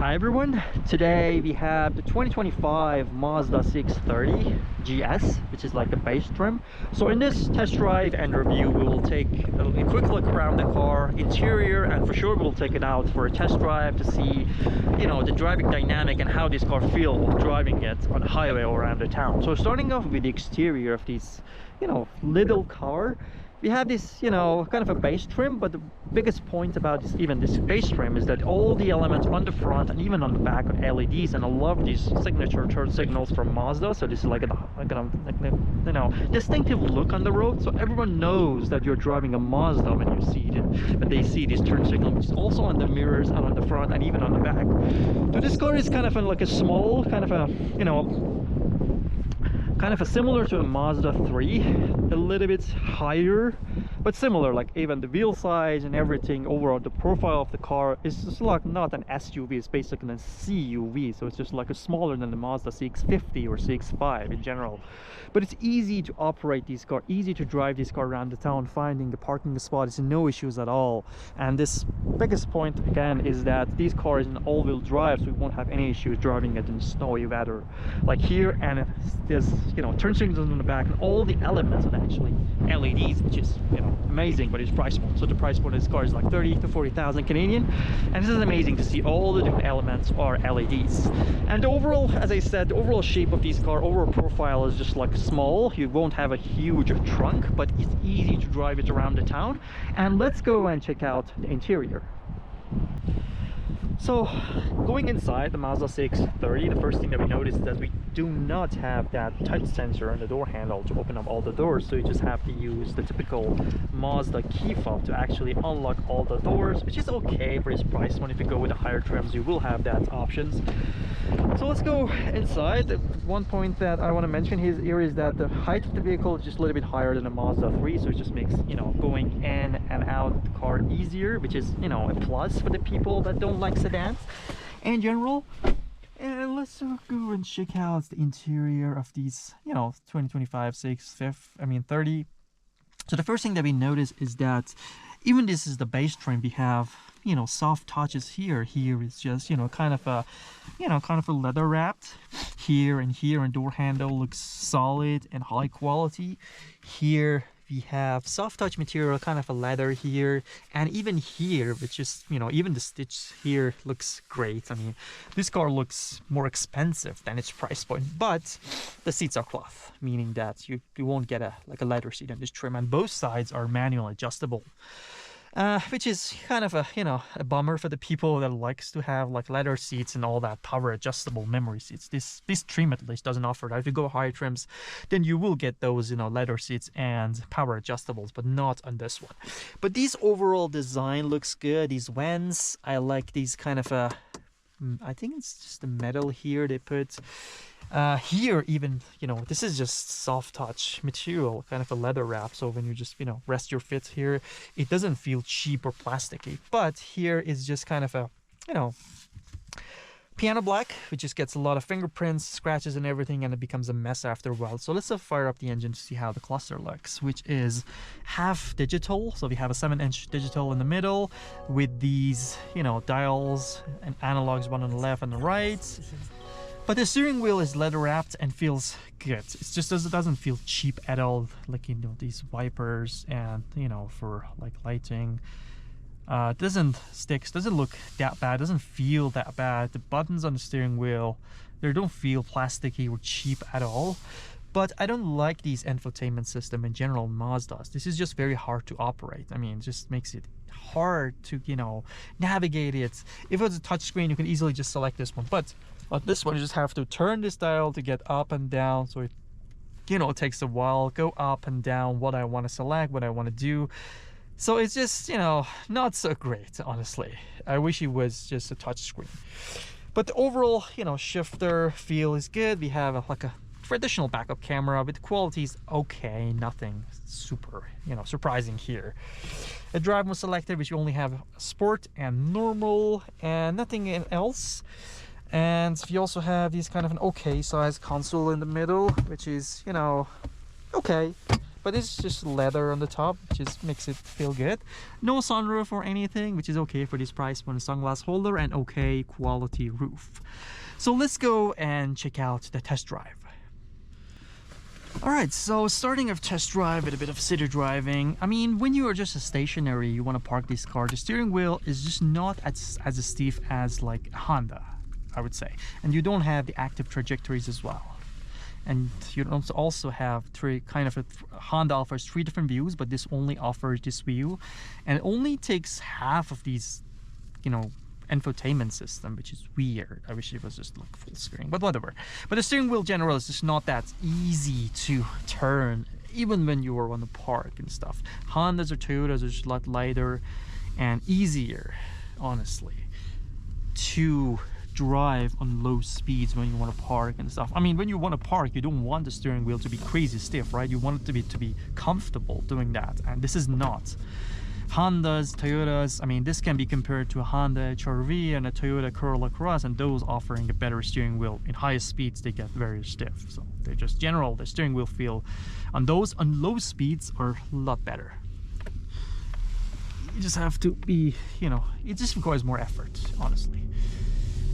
Hi everyone, today we have the 2025 Mazda CX-30 GS, which is like a base trim. So in this test drive and review, we will take a quick look around the car interior, and for sure we'll take it out for a test drive to see, the driving dynamic and how this car feels while driving it on the highway or around the town. So starting off with the exterior of this, little car. We have this, kind of a base trim, but the biggest point about this base trim is that all the elements on the front and even on the back are LEDs, and I love these signature turn signals from Mazda. So this is like a distinctive look on the road, so everyone knows that you're driving a Mazda when you see it, when they see this turn signal, which is also on the mirrors and on the front and even on the back. So this car is kind of like a small, kind of similar to a Mazda 3, a little bit higher, but similar, like even the wheel size and everything. Overall, the profile of the car is just like not an SUV, it's basically a CUV, so it's just like a smaller than the Mazda CX-50 or CX-5 in general. But it's easy to operate this car, easy to drive this car around the town. Finding the parking spot is no issues at all. And this biggest point again is that this car is an all-wheel drive, so we won't have any issues driving it in snowy weather like here. And there's turn signals on the back, and all the elements are actually LEDs, which is amazing. But it's price point, so the price point of this car is like 30 to 40,000 Canadian, and this is amazing to see all the different elements are LEDs. And the overall, as I said, the overall shape of this car, overall profile is just like small. You won't have a huge trunk, but it's easy to drive it around the town. And let's go and check out the interior. So going inside the Mazda CX-30, the first thing that we notice is that we do not have that touch sensor on the door handle to open up all the doors, so you just have to use the typical Mazda key fob to actually unlock all the doors, which is okay for this price point. If you go with the higher trims, you will have that options. So let's go inside. One point that I want to mention here is that the height of the vehicle is just a little bit higher than a Mazda 3, so it just makes going in and out of the car easier, which is a plus for the people that don't like sedans in general. And let's go and check out the interior of these 2025 30. So the first thing that we notice is that even this is the base trim, we have soft touches here. Here is just kind of a leather wrapped here, and door handle looks solid and high quality. Here we have soft touch material, kind of a leather here, and even here, which is even the stitch here looks great. I mean, this car looks more expensive than its price point, but the seats are cloth, meaning that you won't get a leather seat on this trim, and both sides are manual adjustable. Which is kind of a bummer for the people that likes to have like leather seats and all that power adjustable memory seats. This trim at least doesn't offer that. If you go higher trims, then you will get those leather seats and power adjustables, but not on this one. But this overall design looks good. These vents, I like these kind of I think it's just the metal here they put. Here even this is just soft touch material, kind of a leather wrap, so when you just rest your feet here, it doesn't feel cheap or plasticky. But here is just kind of a piano black, which just gets a lot of fingerprints, scratches and everything, and it becomes a mess after a while. So let's fire up the engine to see how the cluster looks, which is half digital. So we have a 7-inch digital in the middle with these dials and analogs, one on the left and the right. But the steering wheel is leather wrapped and feels good. It's just it doesn't feel cheap at all. Like these wipers and for like lighting. Doesn't look that bad. Doesn't feel that bad. The buttons on the steering wheel, they don't feel plasticky or cheap at all. But I don't like these infotainment system in general Mazdas. This is just very hard to operate. I mean, it just makes it hard to navigate it. If it was a touchscreen, you can easily just select this one, but on this one you just have to turn this dial to get up and down, so it it takes a while, go up and down what I want to select, what I want to do. So it's just not so great, honestly. I wish it was just a touchscreen. But the overall shifter feel is good. We have a traditional backup camera, but the quality is okay, nothing super surprising here. A drive mode selected, which you only have sport and normal and nothing else. And you also have these kind of an okay size console in the middle, which is okay, but it's just leather on the top, just makes it feel good. No sunroof or anything, which is okay for this price point. Sunglass holder and okay quality roof. So let's go and check out the test drive. Alright, so starting a test drive with a bit of city driving. I mean, when you are just a stationary, you want to park this car, the steering wheel is just not as stiff as like a Honda, I would say. And you don't have the active trajectories as well. And you don't also have Honda offers 3 different views, but this only offers this view. And it only takes half of these, infotainment system, which is weird. I wish it was just like full screen, but whatever. But the steering wheel general is just not that easy to turn, even when you are on the park and stuff. Hondas or Toyotas are just a lot lighter and easier, honestly, to drive on low speeds when you want to park and stuff. I mean, when you want to park, you don't want the steering wheel to be crazy stiff, right? You want it to be comfortable doing that, and this is not. Hondas, Toyotas, I mean, this can be compared to a Honda HR-V and a Toyota Corolla Cross, and those offering a better steering wheel. In higher speeds, they get very stiff. So they're just general, the steering wheel feel on those on low speeds are a lot better. You just have to be, it just requires more effort, honestly.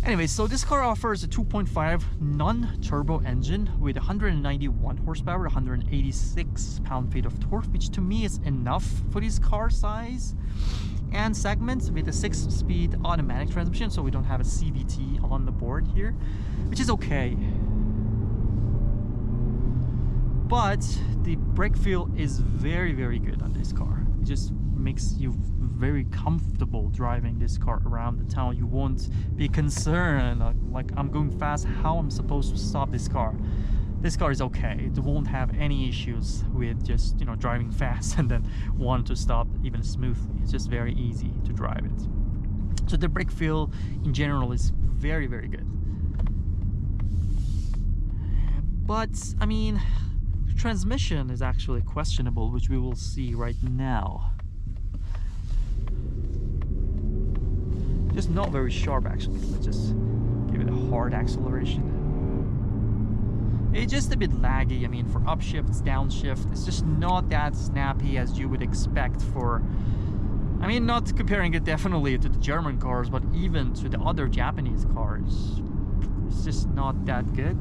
Anyway, so this car offers a 2.5 non-turbo engine with 191 horsepower, 186 pound-feet of torque, which to me is enough for this car size and segments, with a 6-speed automatic transmission, so we don't have a CVT on the board here, which is okay. But the brake feel is very, very good on this car. It just makes you very comfortable driving this car around the town. You won't be concerned like I'm going fast, how I'm supposed to stop this car. This car is okay. It won't have any issues with just driving fast and then want to stop even smoothly. It's just very easy to drive it. So the brake feel in general is very, very good. But I mean, transmission is actually questionable, which we will see right now. Just not very sharp, actually. Let's just give it a hard acceleration. It's just a bit laggy. I mean, for upshifts, downshift, it's just not that snappy as you would expect for, I mean, not comparing it definitely to the German cars, but even to the other Japanese cars. It's just not that good.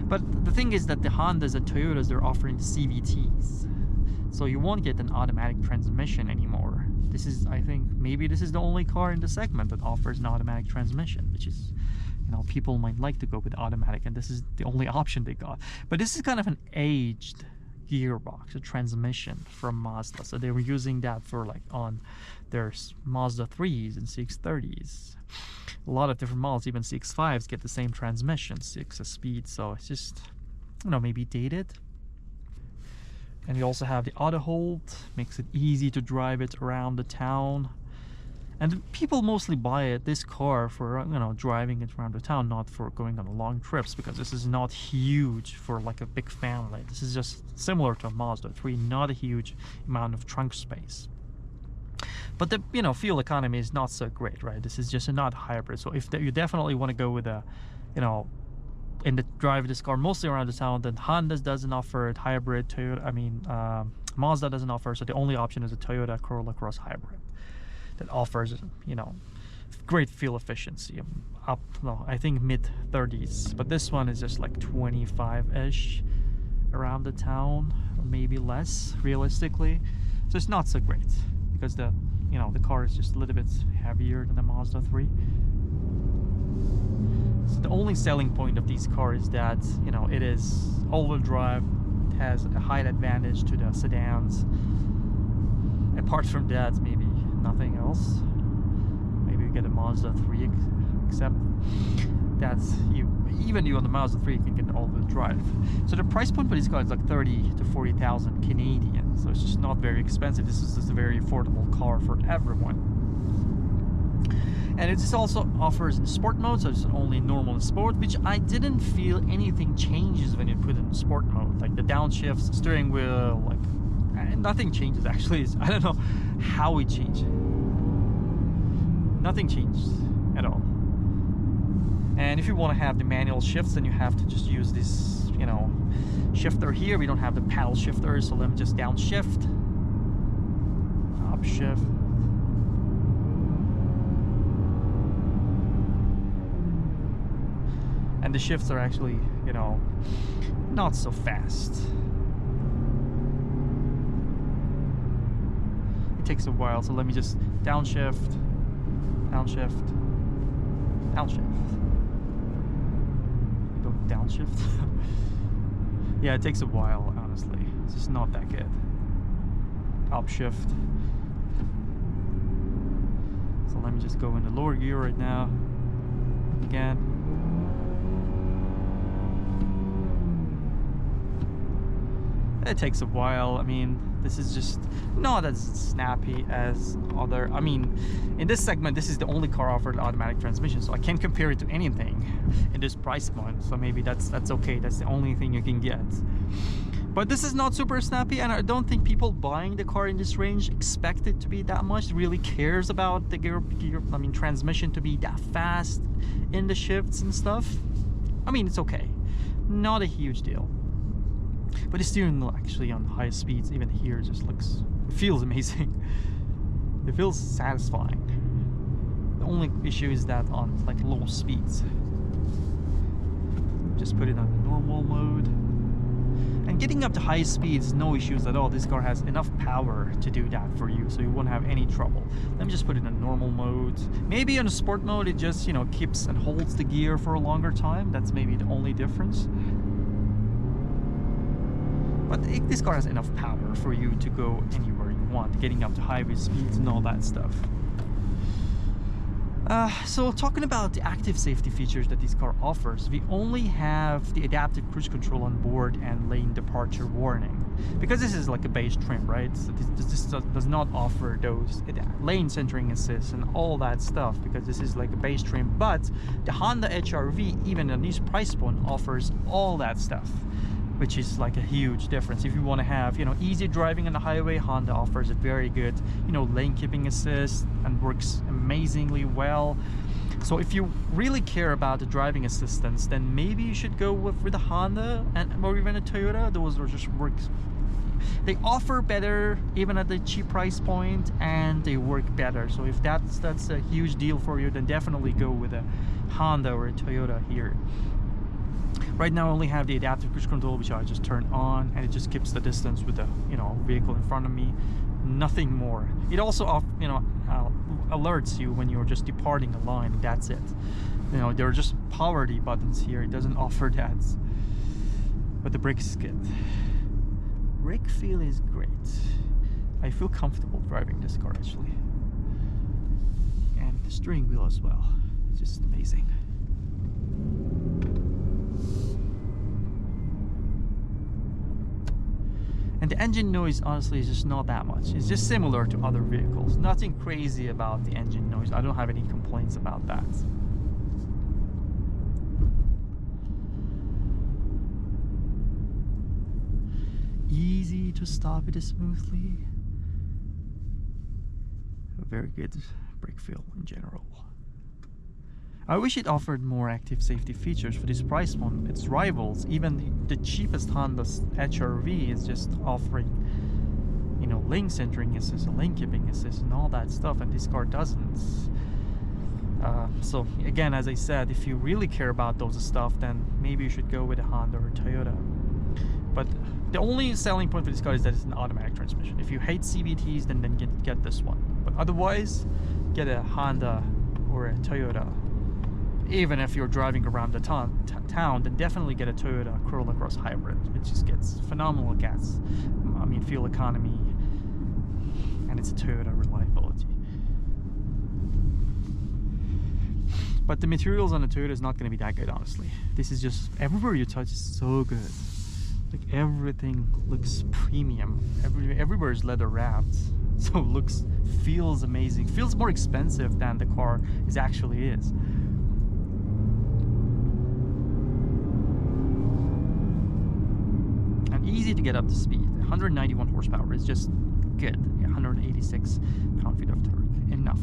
But the thing is that the Hondas and Toyotas, they're offering the CVTs, so you won't get an automatic transmission anymore. This is, I think, maybe this is the only car in the segment that offers an automatic transmission, which is, people might like to go with automatic, and this is the only option they got. But this is kind of an aged gearbox, a transmission from Mazda, so they were using that for like on their Mazda 3s and CX-30s. A lot of different models, even CX-5s, get the same transmission, 6 speed, so it's just, maybe dated. And you also have the auto hold, makes it easy to drive it around the town. And people mostly buy this car for, driving it around the town, not for going on long trips, because this is not huge for like a big family. This is just similar to a Mazda 3, not a huge amount of trunk space. But the fuel economy is not so great, right? This is just a not hybrid. So if you definitely want to go with a, drive this car mostly around the town, then Honda doesn't offer it hybrid. Mazda doesn't offer, so the only option is a Toyota Corolla Cross hybrid that offers, great fuel efficiency, I think mid-30s, but this one is just like 25-ish around the town, or maybe less realistically. So it's not so great because the car is just a little bit heavier than the Mazda 3. So the only selling point of these cars is that it is all-wheel drive, has a height advantage to the sedans. Apart from that, maybe nothing else. Maybe you get a Mazda 3, except that even you on the Mazda 3 can get an all-wheel drive. So the price point for these cars is like 30 to 40,000 Canadian. So it's just not very expensive. This is just a very affordable car for everyone. And it just also offers in sport mode, so it's only normal and sport, which I didn't feel anything changes when you put it in sport mode. Like the downshifts, steering wheel, like nothing changes actually. I don't know how it changed. Nothing changed at all. And if you want to have the manual shifts, then you have to just use this, you know, shifter here. We don't have the paddle shifter, so let me just downshift, upshift. And the shifts are actually, you know, not so fast. It takes a while, so let me just downshift, downshift, downshift. You don't downshift? Yeah, it takes a while, honestly. It's just not that good. Upshift. So let me just go into lower gear right now. Again. It takes a while. I mean, this is just not as snappy as other. I mean, in this segment, this is the only car offered automatic transmission, so I can't compare it to anything in this price point. So maybe that's okay. That's the only thing you can get. But this is not super snappy, and I don't think people buying the car in this range expect it to be that much. Really cares about the transmission to be that fast in the shifts and stuff. I mean, it's okay. Not a huge deal. But the steering wheel actually on high speeds, even here, just feels amazing. It feels satisfying. The only issue is that on like low speeds. Just put it on the normal mode. And getting up to high speeds, no issues at all. This car has enough power to do that for you, so you won't have any trouble. Let me just put it in normal mode. Maybe in a sport mode, it just, you know, keeps and holds the gear for a longer time. That's maybe the only difference. But this car has enough power for you to go anywhere you want, getting up to highway speeds and all that stuff. So talking about the active safety features that this car offers, we only have the adaptive cruise control on board and lane departure warning. Because this is like a base trim, right? So this does not offer those lane centering assist and all that stuff, because this is like a base trim. But the Honda HR-V, even at this price point, offers all that stuff, which is like a huge difference. If you want to have, you know, easy driving on the highway, Honda offers a very good, you know, lane keeping assist and works amazingly well. So if you really care about the driving assistance, then maybe you should go with the Honda or even a Toyota. Those are just works. They offer better even at the cheap price point, and they work better. So if that's a huge deal for you, then definitely go with a Honda or a Toyota here. Right now I only have the adaptive cruise control, which I just turn on, and it just keeps the distance with the, you know, vehicle in front of me. Nothing more. It also, you know, alerts you when you're just departing a line. That's it. You know, there are just power D buttons here. It doesn't offer that. But the brake is good. Brake feel is great. I feel comfortable driving this car actually. And the steering wheel as well. It's just amazing. And the engine noise, honestly, is just not that much. It's just similar to other vehicles. Nothing crazy about the engine noise. I don't have any complaints about that. Easy to stop it smoothly. A very good brake feel in general. I wish it offered more active safety features for this price point. Its rivals, even the cheapest Honda's HR-V, is just offering, you know, lane centering assist, lane keeping assist, and all that stuff, and this car doesn't. So again, as I said, if you really care about those stuff, then maybe you should go with a Honda or a Toyota. But the only selling point for this car is that it's an automatic transmission. If you hate CVTs, then get this one. But otherwise, get a Honda or a Toyota. Even if you're driving around the town, then definitely get a Toyota Corolla Cross Hybrid. It just gets phenomenal gas, fuel economy, and it's a Toyota reliability. But the materials on the Toyota is not going to be that good, honestly. This is just, everywhere you touch is so good. Like everything looks premium. Everywhere is leather wrapped. So feels amazing. Feels more expensive than the car actually is. Easy to get up to speed. 191 horsepower is just good. 186 pound-feet of torque. Enough.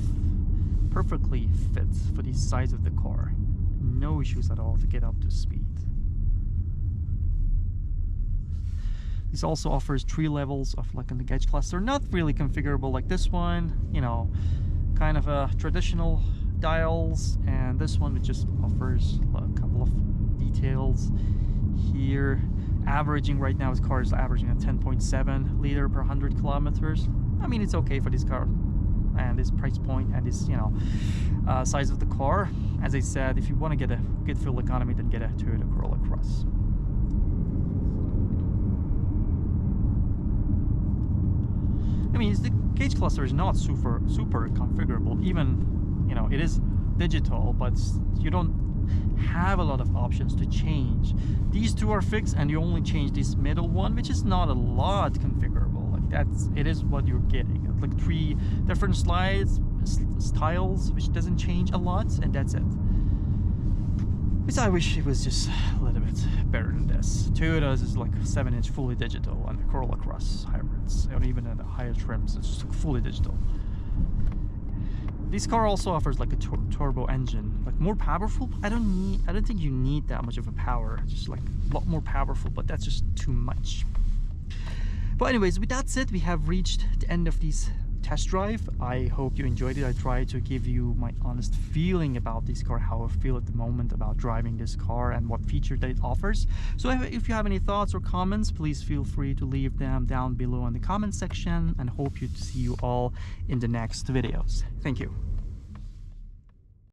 Perfectly fits for the size of the car. No issues at all to get up to speed. This also offers 3 levels of like in the gauge cluster, not really configurable like this one, you know, kind of a traditional dials, and this one which just offers a couple of details here. Averaging right now, this car is averaging at 10.7 liter per 100 kilometers. I mean, it's okay for this car and this price point and this, you know, size of the car. As I said, if you want to get a good fuel economy, then get a Toyota Corolla Cross. I mean, the gauge cluster is not super configurable. Even, you know, it is digital, but you don't have a lot of options to change. These two are fixed, and you only change this middle one, which is not a lot configurable. Like it is what you're getting. Like 3 different styles, which doesn't change a lot, and that's it. Which I wish it was just a little bit better than this. Toyota's is like 7-inch fully digital, and the Corolla Cross hybrids, or even in the higher trims, it's just fully digital. This car also offers like a turbo engine, like more powerful. I don't think you need that much of a power, just like a lot more powerful, but that's just too much. But anyways, with that said, we have reached the end of this test drive. I hope you enjoyed it. I tried to give you my honest feeling about this car, how I feel at the moment about driving this car and what features that it offers. So if you have any thoughts or comments, please feel free to leave them down below in the comment section, and hope to see you all in the next videos. Thank you.